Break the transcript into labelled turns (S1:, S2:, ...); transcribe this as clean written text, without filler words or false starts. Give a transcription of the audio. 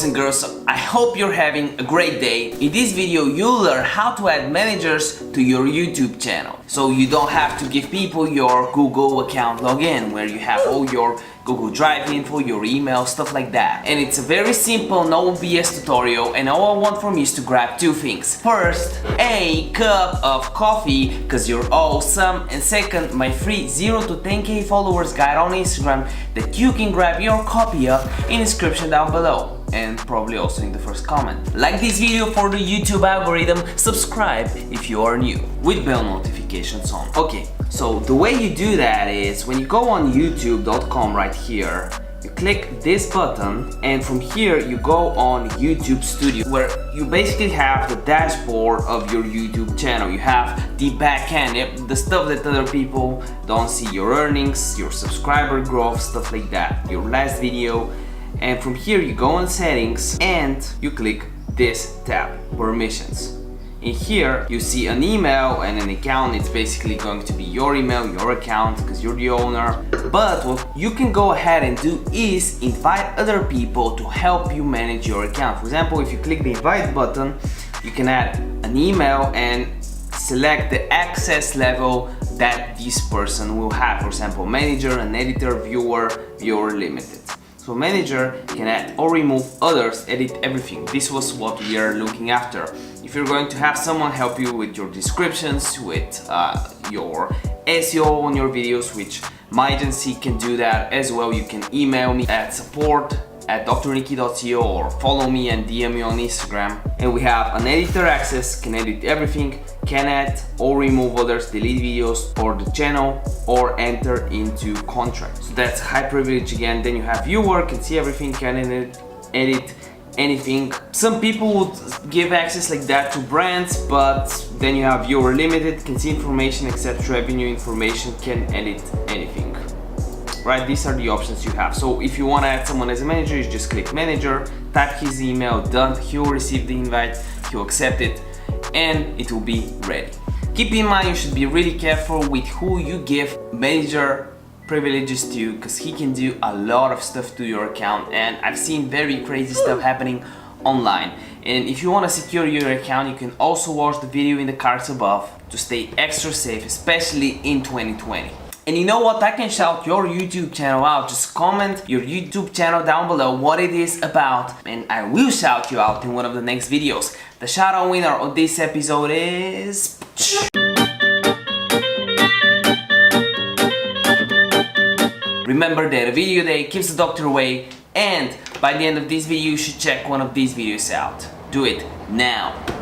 S1: boys and girls, I hope you're having a great day. In this video you'll learn how to add managers to your YouTube channel. So you don't have to give people your Google account login where you have all your Google Drive info, your email, stuff like that. And it's a very simple, no BS tutorial, and all I want from you is to grab two things. First, a cup of coffee, cause you're awesome. And second, my free 0 to 10k followers guide on Instagram that you can grab your copy of in the description down below. And probably also in the first comment. Like this video for the YouTube algorithm, subscribe if you are new, with bell notifications on. Okay, so the way you do that is when you go on youtube.com right here, you click this button, and from here you go on YouTube Studio, where you basically have the dashboard of your YouTube channel. You have the back end, the stuff that other people don't see, your earnings, your subscriber growth, stuff like that, your last video. And from here you go on settings and you click this tab, permissions. In here you see an email and an account. It's basically going to be your email, your account, because you're the owner. But what you can go ahead and do is invite other people to help you manage your account. For example, if you click the invite button, you can add an email and select the access level that this person will have. For example, manager, an editor, viewer, viewer limited. So manager can add or remove others, edit everything. This was what we are looking after. If you're going to have someone help you with your descriptions, with your SEO on your videos, which my agency can do that as well, you can email me at support@drnicky.co or follow me and DM me on Instagram. And we have an editor access, can edit everything, can add or remove others, delete videos or the channel, or enter into contract. So that's high privilege again. Then you have viewer, can see everything, can edit anything. Some people would give access like that to brands, but then you have viewer limited, can see information except revenue information, can edit anything. Right, these are the options you have. So if you want to add someone as a manager, you just click manager, type his email, done. He will receive the invite, he'll accept it, and it will be ready. Keep in mind you should be really careful with who you give manager privileges to, because he can do a lot of stuff to your account, and I've seen very crazy stuff happening online. And if you want to secure your account, you can also watch the video in the cards above to stay extra safe, especially in 2020. And you know what, I can shout your YouTube channel out. Just comment your YouTube channel down below, what it is about, and I will shout you out in one of the next videos. The shout out winner of this episode is... Remember that a video day keeps the doctor away, and by the end of this video you should check one of these videos out. Do it now.